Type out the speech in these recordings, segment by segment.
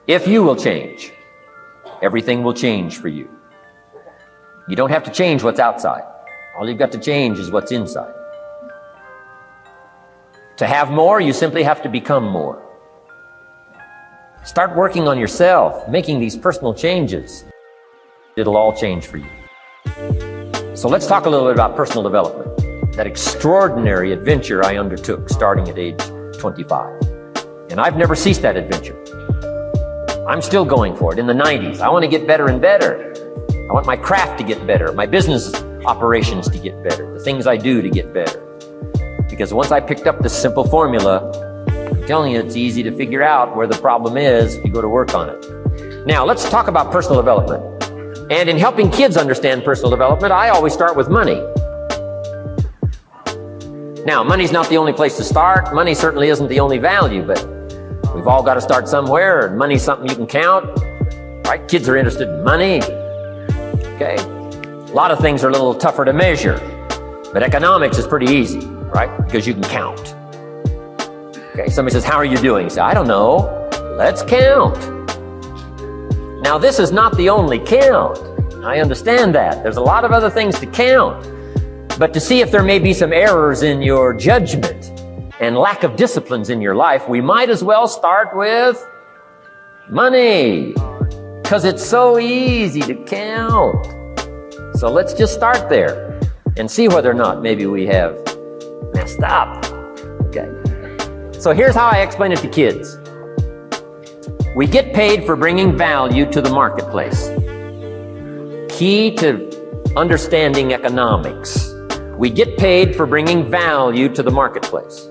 If you will change, everything will change for you. You don't have to change what's outside. All you've got to change is what's inside. To have more, you simply have to become more. Start working on yourself, making these personal changes. It'll all change for you. So let's talk a little bit about personal development, that extraordinary adventure I undertook starting at age 25. And I've never ceased that adventure. I'm still going for it. In the 90s, I want to get better and better. I want my craft to get better, my business operations to get better, the things I do to get better. Because once I picked up this simple formula, I'm telling you, it's easy to figure out where the problem is if you go to work on it. Now, let's talk about personal development. And in helping kids understand personal development, I always start with money. Now, money's not the only place to start. Money certainly isn't the only value, but we've all got to start somewhere, and money's something you can count, right? Kids are interested in money, okay? A lot of things are a little tougher to measure, but economics is pretty easy, right? Because you can count. Okay, somebody says, how are you doing? You say, I don't know. Let's count. Now, this is not the only count. I understand that. There's a lot of other things to count. But to see if there may be some errors in your judgment and lack of disciplines in your life, we might as well start with money, because it's so easy to count. So let's just start there and see whether or not maybe we have messed up. Okay. So here's how I explain it to kids. We get paid for bringing value to the marketplace. Key to understanding economics. We get paid for bringing value to the marketplace.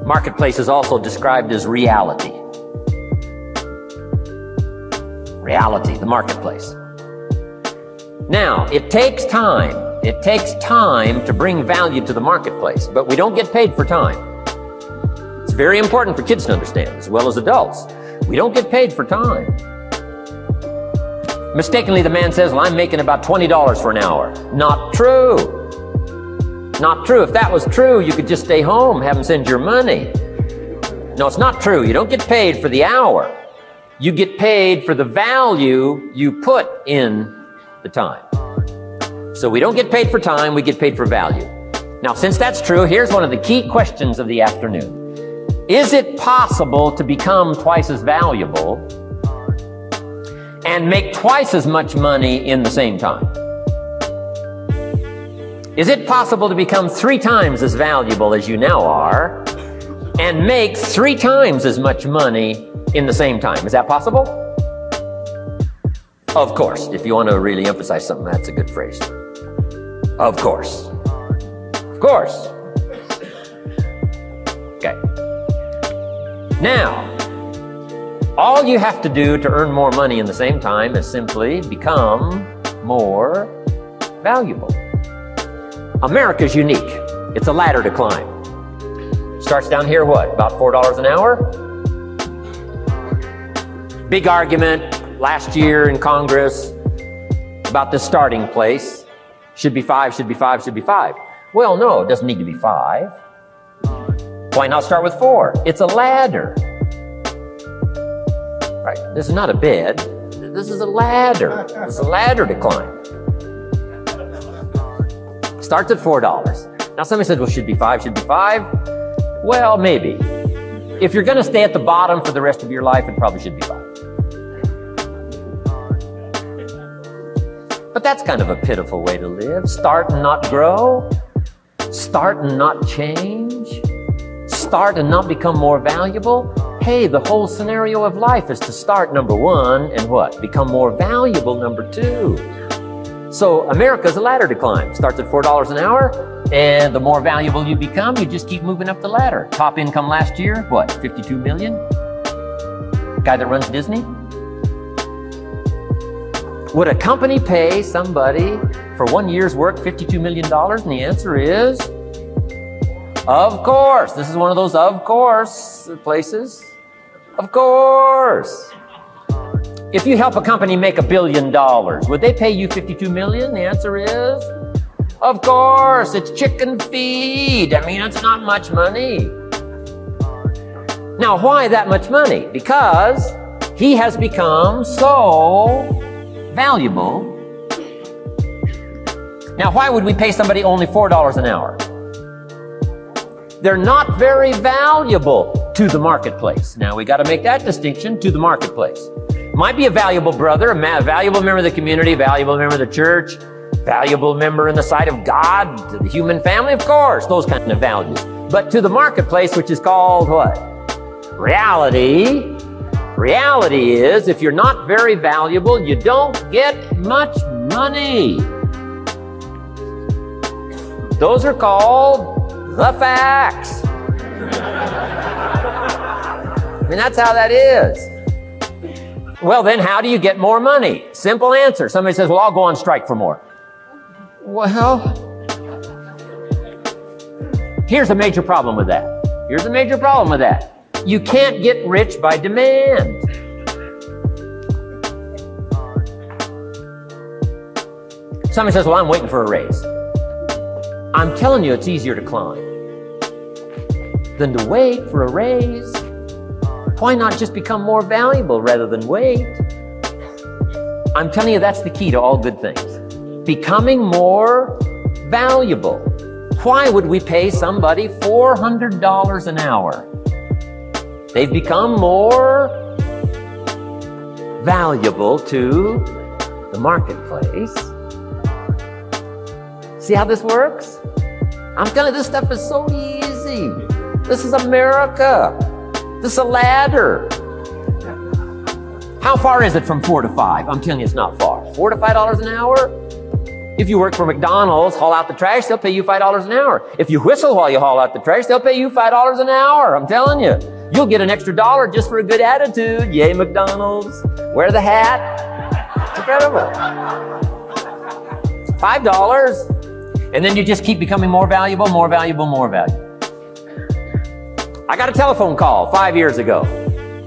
Marketplace is also described as reality. Reality, the marketplace. Now, it takes time. It takes time to bring value to the marketplace, but we don't get paid for time. It's very important for kids to understand, as well as adults. We don't get paid for time. Mistakenly, the man says, well, I'm making about $20 for an hour. Not true. Not true. If that was true, you could just stay home, have them send your money. No, it's not true. You don't get paid for the hour. You get paid for the value you put in the time. So we don't get paid for time, we get paid for value. Now, since that's true, here's one of the key questions of the afternoon. Is it possible to become twice as valuable and make twice as much money in the same time? Is it possible to become 3 times as valuable as you now are and make 3 times as much money in the same time? Is that possible? Of course. If you want to really emphasize something, that's a good phrase. Of course. Of course. Okay. Now, all you have to do to earn more money in the same time is simply become more valuable. America's unique. It's a ladder to climb. Starts down here, what, about $4 an hour? Big argument last year in Congress about the starting place. Should be 5, should be 5, should be 5. Well, no, it doesn't need to be 5. Why not start with 4? It's a ladder. Right? This is not a bed. This is a ladder. It's a ladder to climb. Starts at $4. Now somebody said, well, should be 5, should be 5. Well, maybe. If you're going to stay at the bottom for the rest of your life, it probably should be 5. But that's kind of a pitiful way to live. Start and not grow. Start and not change. Start and not become more valuable. Hey, the whole scenario of life is to start, number 1, and what? Become more valuable, number 2. So America's a ladder to climb. Starts at $4 an hour, and the more valuable you become, you just keep moving up the ladder. Top income last year, what, 52 million? Guy that runs Disney? Would a company pay somebody for 1 year's work $52 million? And the answer is, of course. This is one of those of course places. Of course. If you help a company make $1 billion, would they pay you $52 million? The answer is, of course. It's chicken feed. I mean, it's not much money. Now, why that much money? Because he has become so valuable. Now, why would we pay somebody only $4 an hour? They're not very valuable to the marketplace. Now, we got to make that distinction, to the marketplace. Might be a valuable brother, a valuable member of the community, a valuable member of the church, valuable member in the sight of God, to the human family, of course, those kind of values. But to the marketplace, which is called what? Reality. Reality is, if you're not very valuable, you don't get much money. Those are called the facts. I mean, that's how that is. Well, then how do you get more money? Simple answer. Somebody says, well, I'll go on strike for more. Well, here's a major problem with that. Here's a major problem with that. You can't get rich by demand. Somebody says, well, I'm waiting for a raise. I'm telling you, it's easier to climb than to wait for a raise. Why not just become more valuable rather than wait? I'm telling you, that's the key to all good things. Becoming more valuable. Why would we pay somebody $400 an hour? They've become more valuable to the marketplace. See how this works? I'm telling you, this stuff is so easy. This is America. This is a ladder. How far is it from 4 to 5? I'm telling you, it's not far. $4 to $5 an hour? If you work for McDonald's, haul out the trash, they'll pay you $5 an hour. If you whistle while you haul out the trash, they'll pay you $5 an hour. I'm telling you. You'll get an extra $1 just for a good attitude. Yay, McDonald's. Wear the hat. It's incredible. $5. And then you just keep becoming more valuable, more valuable, more valuable. I got a telephone call 5 years ago.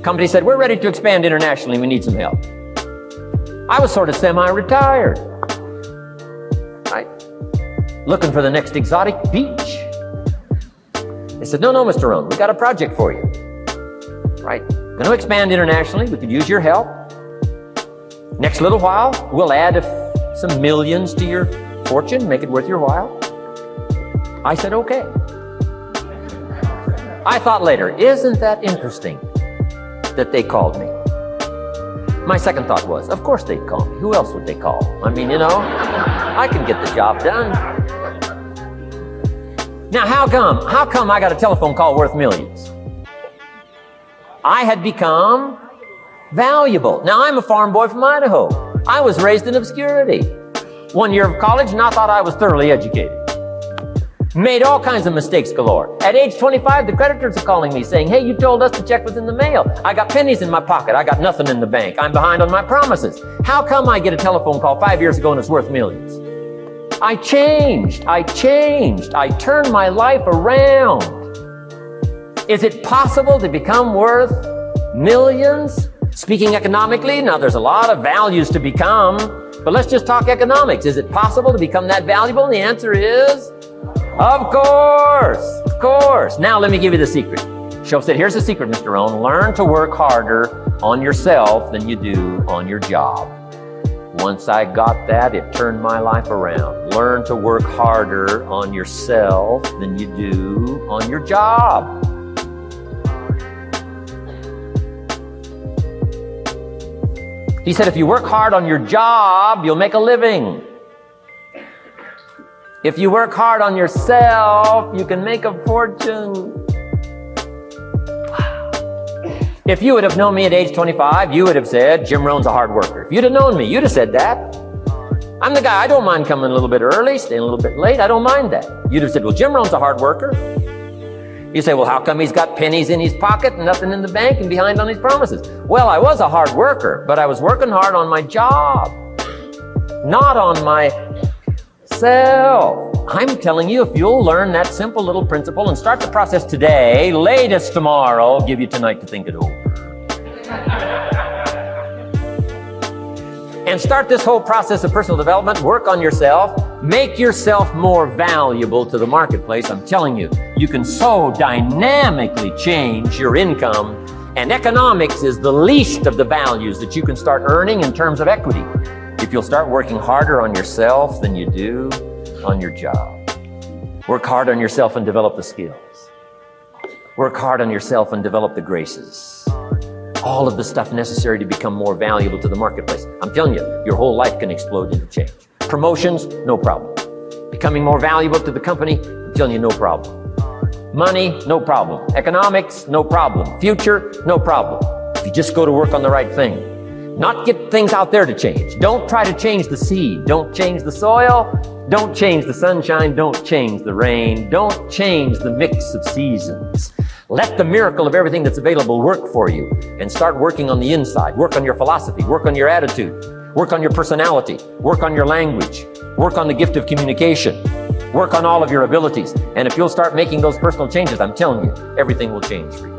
Company said, we're ready to expand internationally. We need some help. I was sort of semi-retired. Right? Looking for the next exotic beach. They said, no, Mr. Rohn, we got a project for you. Right? Going to expand internationally. We could use your help. Next little while, we'll add some millions to your fortune, make it worth your while. I said, okay. I thought later, isn't that interesting that they called me? My second thought was, of course they'd call me. Who else would they call? I mean, you know, I can get the job done. Now, how come I got a telephone call worth millions? I had become valuable. Now, I'm a farm boy from Idaho. I was raised in obscurity. 1 year of college, and I thought I was thoroughly educated. Made all kinds of mistakes galore. At age 25, the creditors are calling me saying, hey, you told us the check was in the mail. I got pennies in my pocket. I got nothing in the bank. I'm behind on my promises. How come I get a telephone call 5 years ago and it's worth millions? I changed. I turned my life around. Is it possible to become worth millions? Speaking economically, now there's a lot of values to become, but let's just talk economics. Is it possible to become that valuable? And the answer is, of course. Now let me give you the secret. Shoaff said, here's the secret, Mr. Rohn. Learn to work harder on yourself than you do on your job. Once I got that, it turned my life around. Learn to work harder on yourself than you do on your job. He said, if you work hard on your job, you'll make a living. If you work hard on yourself, you can make a fortune. If you would have known me at age 25, you would have said, Jim Rohn's a hard worker. If you'd have known me, you'd have said that. I'm the guy, I don't mind coming a little bit early, staying a little bit late, I don't mind that. You'd have said, well, Jim Rohn's a hard worker. You say, well, how come he's got pennies in his pocket and nothing in the bank and behind on his promises? Well, I was a hard worker, but I was working hard on my job, not on myself. I'm telling you, if you'll learn that simple little principle and start the process today, latest tomorrow, I'll give you tonight to think it over. And start this whole process of personal development, work on yourself, make yourself more valuable to the marketplace. I'm telling you, you can so dynamically change your income, and economics is the least of the values that you can start earning in terms of equity if you'll start working harder on yourself than you do on your job. Work hard on yourself and develop the skills. Work hard on yourself and develop the graces. All of the stuff necessary to become more valuable to the marketplace. I'm telling you, your whole life can explode into change. Promotions, no problem. Becoming more valuable to the company, I'm telling you, no problem. Money, no problem. Economics, no problem. Future, no problem. If you just go to work on the right thing. Not get things out there to change. Don't try to change the seed. Don't change the soil. Don't change the sunshine. Don't change the rain. Don't change the mix of seasons. Let the miracle of everything that's available work for you, and start working on the inside. Work on your philosophy. Work on your attitude. Work on your personality. Work on your language. Work on the gift of communication. Work on all of your abilities. And if you'll start making those personal changes, I'm telling you, everything will change for you.